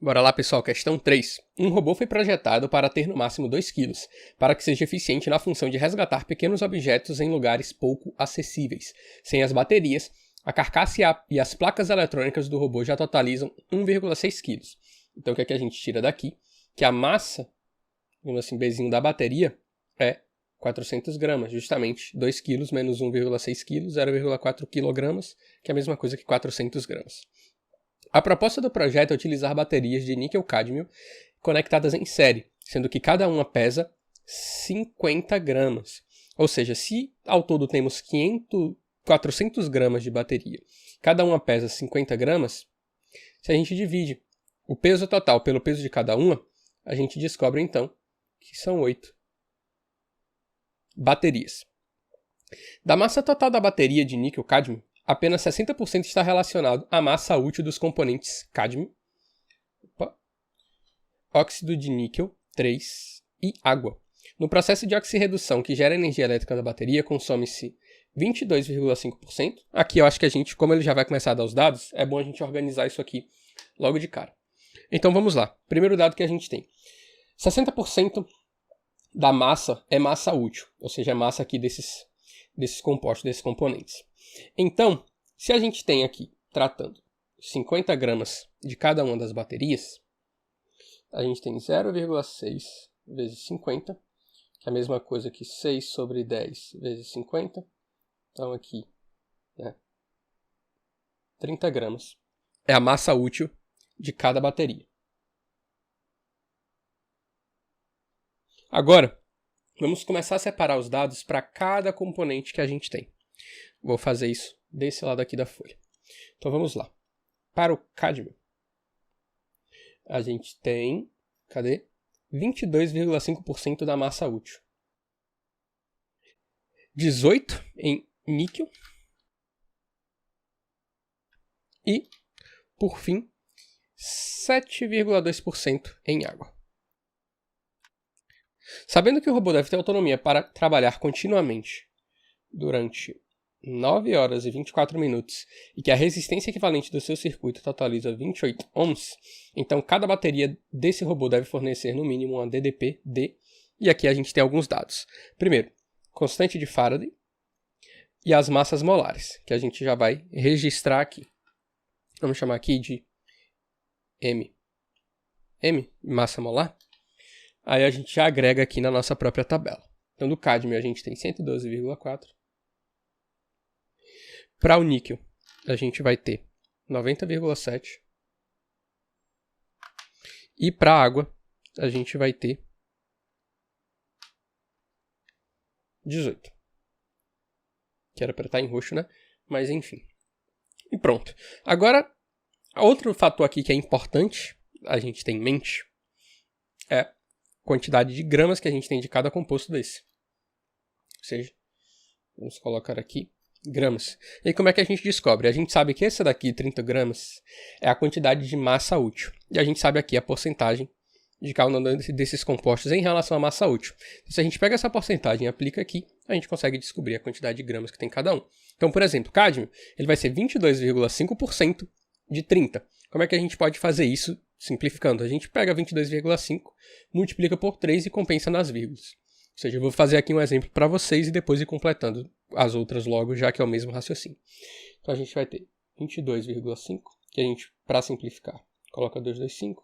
Bora lá, pessoal, questão 3. Um robô foi projetado para ter no máximo 2 kg, para que seja eficiente na função de resgatar pequenos objetos em lugares pouco acessíveis. Sem as baterias, a carcaça e as placas eletrônicas do robô já totalizam 1,6 kg. Então o que é que a gente tira daqui? Que a massa, digamos assim, Bzinho da bateria é 400 gramas, justamente 2 kg menos 1,6 kg, 0,4 kg, que é a mesma coisa que 400 gramas. A proposta do projeto é utilizar baterias de níquel-cádmio conectadas em série, sendo que cada uma pesa 50 gramas. Ou seja, se ao todo temos 400 gramas de bateria, cada uma pesa 50 gramas, se a gente divide o peso total pelo peso de cada uma, a gente descobre então que são 8 baterias. Da massa total da bateria de níquel-cádmio, apenas 60% está relacionado à massa útil dos componentes cádmio, óxido de níquel, 3 e água. No processo de oxirredução que gera energia elétrica da bateria, consome-se 22,5%. Aqui eu acho que a gente, como ele já vai começar a dar os dados, é bom a gente organizar isso aqui logo de cara. Então vamos lá. Primeiro dado que a gente tem. 60% da massa é massa útil, ou seja, é massa aqui desses compostos, desses componentes. Então, se a gente tem aqui, tratando 50 gramas de cada uma das baterias, a gente tem 0,6 vezes 50, que é a mesma coisa que 6 sobre 10 vezes 50. Então aqui, 30 gramas é a massa útil de cada bateria. Agora, vamos começar a separar os dados para cada componente que a gente tem. Vou fazer isso desse lado aqui da folha. Então vamos lá. Para o cádmio, a gente tem, 22,5% da massa útil. 18 em níquel. E, por fim, 7,2% em água. Sabendo que o robô deve ter autonomia para trabalhar continuamente durante 9 horas e 24 minutos e que a resistência equivalente do seu circuito totaliza 28 ohms, então cada bateria desse robô deve fornecer no mínimo uma DDP D, e aqui a gente tem alguns dados. Primeiro, constante de Faraday e as massas molares, que a gente já vai registrar aqui. Vamos chamar aqui de M. M, massa molar. Aí a gente já agrega aqui na nossa própria tabela. Então do cádmio a gente tem 112,4. Para o níquel, a gente vai ter 90,7. E para a água, a gente vai ter 18. Que era para estar em roxo, né? Mas enfim. E pronto. Agora, outro fator aqui que é importante a gente ter em mente é a quantidade de gramas que a gente tem de cada composto desse. Ou seja, vamos colocar aqui gramas. E aí como é que a gente descobre? A gente sabe que essa daqui, 30 gramas, é a quantidade de massa útil. E a gente sabe aqui a porcentagem de cada um desses compostos em relação à massa útil. Então, se a gente pega essa porcentagem e aplica aqui, a gente consegue descobrir a quantidade de gramas que tem cada um. Então, por exemplo, cádmio, ele vai ser 22,5% de 30. Como é que a gente pode fazer isso simplificando? A gente pega 22,5, multiplica por 3 e compensa nas vírgulas. Ou seja, eu vou fazer aqui um exemplo para vocês e depois ir completando as outras logo, já que é o mesmo raciocínio. Então a gente vai ter 22,5, que a gente, para simplificar, coloca 225,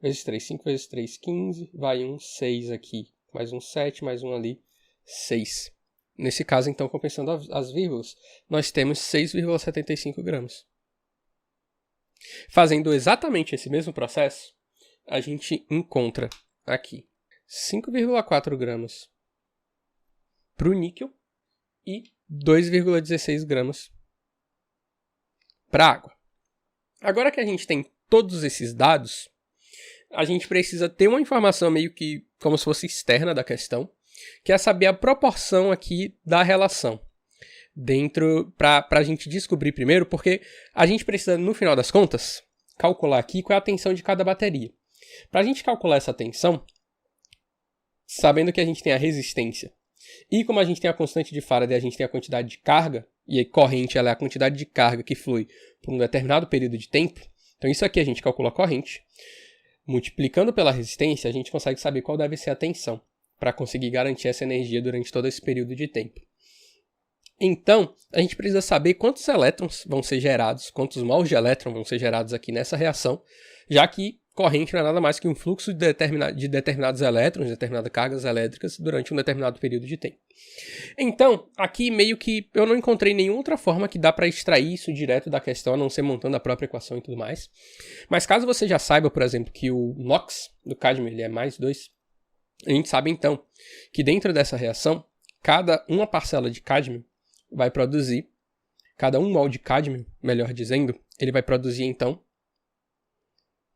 vezes 3, 5 vezes 3, 15, vai um 6 aqui, mais um 7, mais um ali, 6. Nesse caso, então, compensando as vírgulas, nós temos 6,75 gramas. Fazendo exatamente esse mesmo processo, a gente encontra aqui 5,4 gramas para o níquel e 2,16 gramas para a água. Agora que a gente tem todos esses dados, a gente precisa ter uma informação meio que como se fosse externa da questão, que é saber a proporção aqui da relação. Para a gente descobrir primeiro, porque a gente precisa, no final das contas, calcular aqui qual é a tensão de cada bateria. Para a gente calcular essa tensão, sabendo que a gente tem a resistência, e como a gente tem a constante de Faraday, a gente tem a quantidade de carga, e a corrente ela é a quantidade de carga que flui por um determinado período de tempo, então isso aqui a gente calcula a corrente. multiplicando pela resistência, a gente consegue saber qual deve ser a tensão, para conseguir garantir essa energia durante todo esse período de tempo. Então, a gente precisa saber quantos elétrons vão ser gerados, quantos mols de elétron vão ser gerados aqui nessa reação, já que corrente não é nada mais que um fluxo de determinados elétrons, de determinadas cargas elétricas durante um determinado período de tempo. Então, aqui meio que eu não encontrei nenhuma outra forma que dá para extrair isso direto da questão, a não ser montando a própria equação e tudo mais. Mas caso você já saiba, por exemplo, que o NOx do cádmio ele é mais 2, a gente sabe então que dentro dessa reação, cada uma parcela de cádmio vai produzir, cada 1 mol de cádmio, melhor dizendo, ele vai produzir então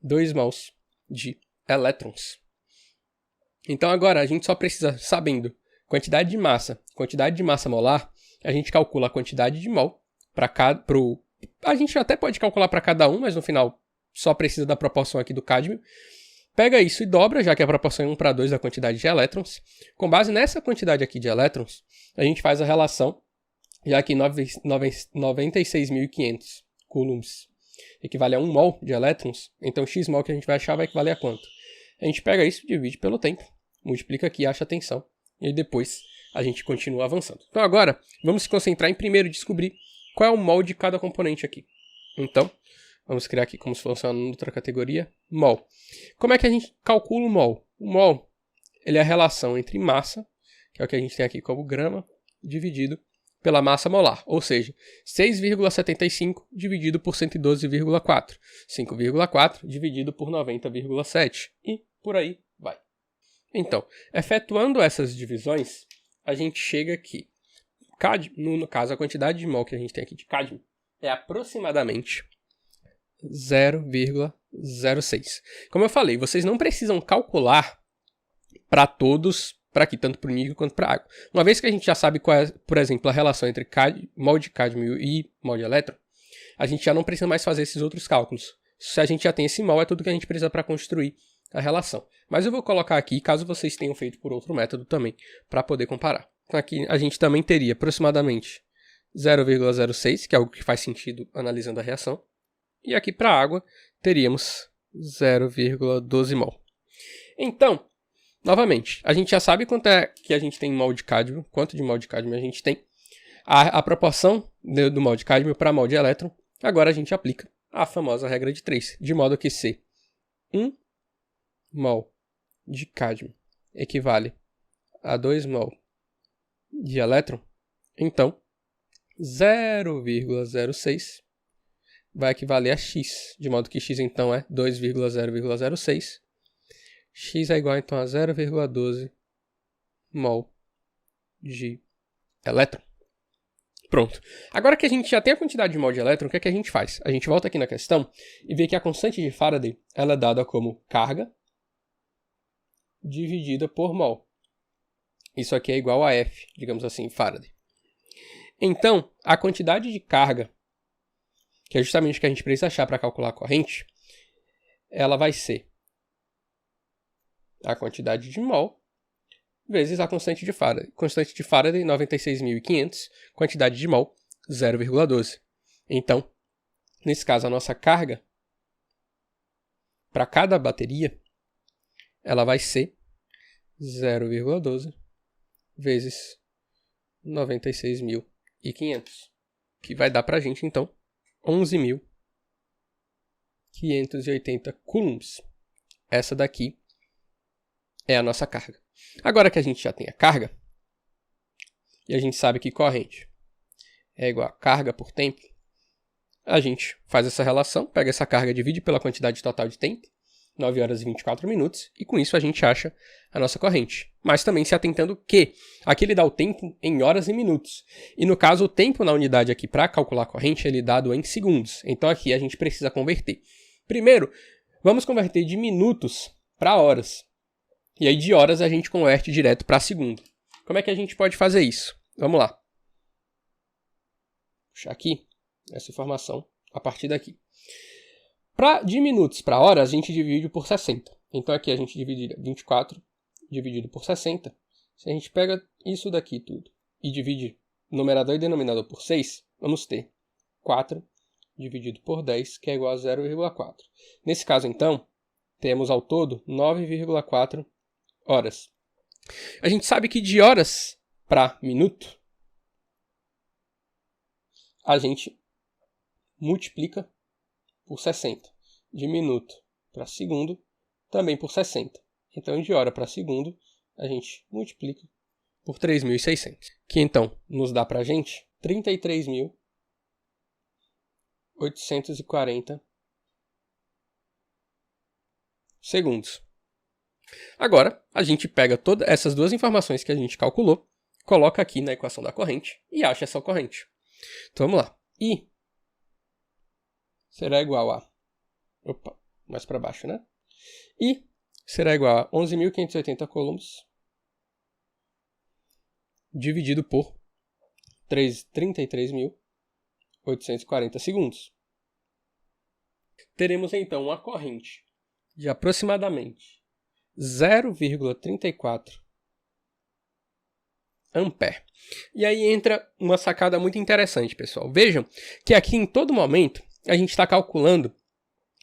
2 mols de elétrons. Então agora a gente só precisa, sabendo quantidade de massa molar, a gente calcula a quantidade de mol para cada, a gente até pode calcular para cada um, mas no final só precisa da proporção aqui do cádmio. Pega isso e dobra, já que a proporção é 1:2 da quantidade de elétrons. Com base nessa quantidade aqui de elétrons, a gente faz a relação, já que 96.500 coulombs equivale a 1 mol de elétrons, então x mol que a gente vai achar vai equivaler a quanto? A gente pega isso, divide pelo tempo, multiplica aqui, acha a tensão, e depois a gente continua avançando. Então agora, vamos se concentrar em primeiro descobrir qual é o mol de cada componente aqui. Então, vamos criar aqui como se fosse uma outra categoria, mol. Como é que a gente calcula o mol? O mol, ele é a relação entre massa, que é o que a gente tem aqui como grama, dividido pela massa molar, ou seja, 6,75 dividido por 112,4, 5,4 dividido por 90,7 e por aí vai. Então, efetuando essas divisões, a gente chega aqui. No caso, a quantidade de mol que a gente tem aqui de cádmio é aproximadamente 0,06. Como eu falei, vocês não precisam calcular para todos, para aqui, tanto para o níquel quanto para a água. Uma vez que a gente já sabe qual é, por exemplo, a relação entre mol de cádmio e mol de elétron, a gente já não precisa mais fazer esses outros cálculos. Se a gente já tem esse mol, é tudo que a gente precisa para construir a relação. Mas eu vou colocar aqui, caso vocês tenham feito por outro método também, para poder comparar. Então aqui a gente também teria aproximadamente 0,06, que é algo que faz sentido analisando a reação. E aqui para a água teríamos 0,12 mol. Então, novamente, a gente já sabe quanto é que a gente tem mol de cádmio, quanto de mol de cádmio a gente tem. A proporção do mol de cádmio para mol de elétron, agora a gente aplica a famosa regra de 3, de modo que se 1 mol de cádmio equivale a 2 mol de elétron, então 0,06 vai equivaler a x, de modo que x então é 2,006. X é igual então a 0,12 mol de elétron. Pronto. Agora que a gente já tem a quantidade de mol de elétron, o que é que a gente faz? A gente volta aqui na questão e vê que a constante de Faraday ela é dada como carga dividida por mol. Isso aqui é igual a F, digamos assim, em Faraday. Então, a quantidade de carga, que é justamente o que a gente precisa achar para calcular a corrente, ela vai ser a quantidade de mol vezes a constante de Faraday. Constante de Faraday, 96.500, quantidade de mol, 0,12. Então, nesse caso, a nossa carga para cada bateria, ela vai ser 0,12 vezes 96.500, que vai dar para a gente, então, 11.580 coulombs. Essa daqui é a nossa carga. Agora que a gente já tem a carga, e a gente sabe que corrente é igual a carga por tempo, a gente faz essa relação, pega essa carga, divide pela quantidade total de tempo, 9 horas e 24 minutos, e com isso a gente acha a nossa corrente. Mas também se atentando que aqui ele dá o tempo em horas e minutos. E no caso, o tempo na unidade aqui para calcular a corrente ele é dado em segundos. Então aqui a gente precisa converter. Primeiro, vamos converter de minutos para horas. E aí de horas a gente converte direto para segundo. Como é que a gente pode fazer isso? Vamos lá. Vou puxar aqui essa informação a partir daqui. De minutos para horas, a gente divide por 60. Então aqui a gente divide 24 dividido por 60. Se a gente pega isso daqui tudo e divide numerador e denominador por 6, vamos ter 4 dividido por 10, que é igual a 0,4. Nesse caso, então, temos ao todo 9,4 horas. A gente sabe que de horas para minuto, a gente multiplica por 60. De minuto para segundo, também por 60. Então, de hora para segundo, a gente multiplica por 3.600. Que então nos dá para a gente 33.840 segundos. Agora, a gente pega todas essas duas informações que a gente calculou, coloca aqui na equação da corrente e acha essa corrente. Então, vamos lá. I será igual a... Opa, mais para baixo, né? I será igual a 11.580 coulombs dividido por 33.840 segundos. Teremos, então, uma corrente de aproximadamente 0,34 ampere. E aí entra uma sacada muito interessante, pessoal. Vejam que aqui em todo momento a gente está calculando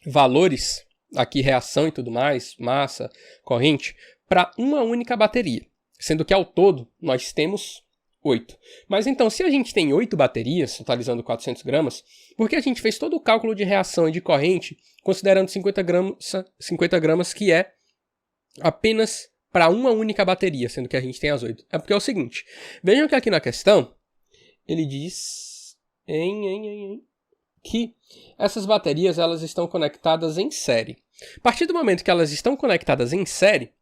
valores, aqui reação e tudo mais, massa, corrente, para uma única bateria, sendo que ao todo nós temos 8. Mas então, se a gente tem 8 baterias, totalizando 400 gramas, por que a gente fez todo o cálculo de reação e de corrente, considerando 50 gramas, que é apenas para uma única bateria, sendo que a gente tem as 8? É porque é o seguinte, vejam que aqui na questão, ele diz que essas baterias elas estão conectadas em série. A partir do momento que elas estão conectadas em série,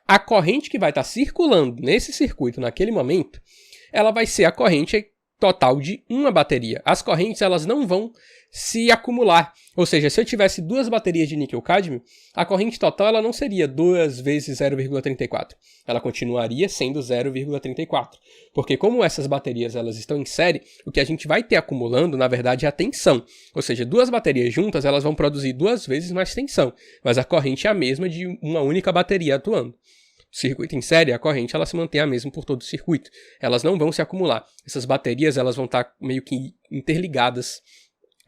a corrente que vai estar circulando nesse circuito naquele momento, ela vai ser a corrente total de uma bateria. As correntes elas não vão se acumular. Ou seja, se eu tivesse 2 baterias de níquel-cádmio, a corrente total ela não seria 2 vezes 0,34. Ela continuaria sendo 0,34. Porque como essas baterias elas estão em série, o que a gente vai ter acumulando, na verdade, é a tensão. Ou seja, 2 baterias juntas elas vão produzir 2 vezes mais tensão. Mas a corrente é a mesma de uma única bateria atuando. Circuito em série, a corrente ela se mantém a mesma por todo o circuito. Elas não vão se acumular. Essas baterias elas vão estar meio que interligadas,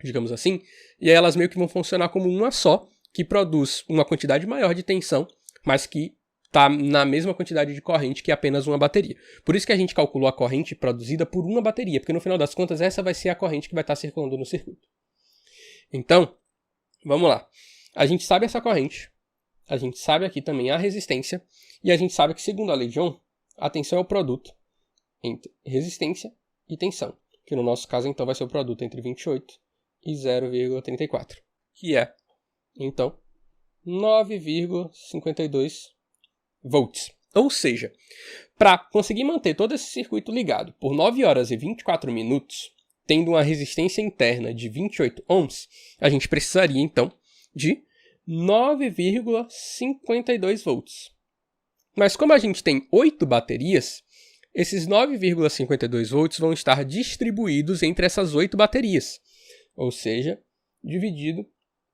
digamos assim, e aí elas meio que vão funcionar como uma só, que produz uma quantidade maior de tensão, mas que está na mesma quantidade de corrente que apenas uma bateria. Por isso que a gente calculou a corrente produzida por uma bateria, porque no final das contas essa vai ser a corrente que vai estar circulando no circuito. Então, vamos lá. A gente sabe essa corrente, a gente sabe aqui também a resistência, e a gente sabe que, segundo a lei de Ohm, a tensão é o produto entre resistência e tensão, que no nosso caso então vai ser o produto entre 28 e 0,34, que é, então, 9,52 volts. Ou seja, para conseguir manter todo esse circuito ligado por 9 horas e 24 minutos, tendo uma resistência interna de 28 ohms, a gente precisaria, então, de 9,52 volts. Mas como a gente tem 8 baterias, esses 9,52 volts vão estar distribuídos entre essas 8 baterias, ou seja, dividido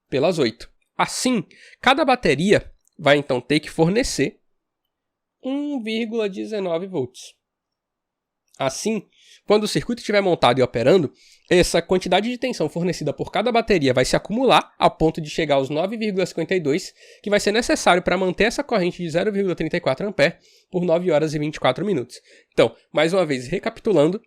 pelas 8. Assim, cada bateria vai então ter que fornecer 1,19 volts. Assim, quando o circuito estiver montado e operando, essa quantidade de tensão fornecida por cada bateria vai se acumular ao ponto de chegar aos 9,52, que vai ser necessário para manter essa corrente de 0,34 ampere por 9 horas e 24 minutos. Então, mais uma vez, recapitulando,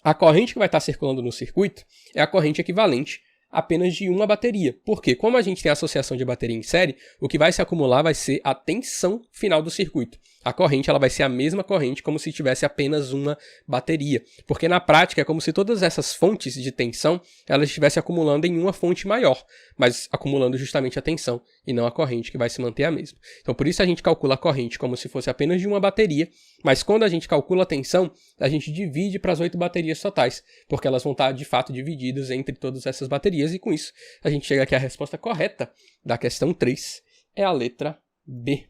a corrente que vai estar circulando no circuito é a corrente equivalente apenas de uma bateria. Porque, como a gente tem a associação de bateria em série, o que vai se acumular vai ser a tensão final do circuito. A corrente ela vai ser a mesma corrente como se tivesse apenas uma bateria. Porque na prática é como se todas essas fontes de tensão elas estivessem acumulando em uma fonte maior, mas acumulando justamente a tensão e não a corrente que vai se manter a mesma. Então por isso a gente calcula a corrente como se fosse apenas de uma bateria, mas quando a gente calcula a tensão, a gente divide para as 8 baterias totais, porque elas vão estar de fato divididas entre todas essas baterias e com isso a gente chega aqui à resposta correta da questão 3, é a letra B.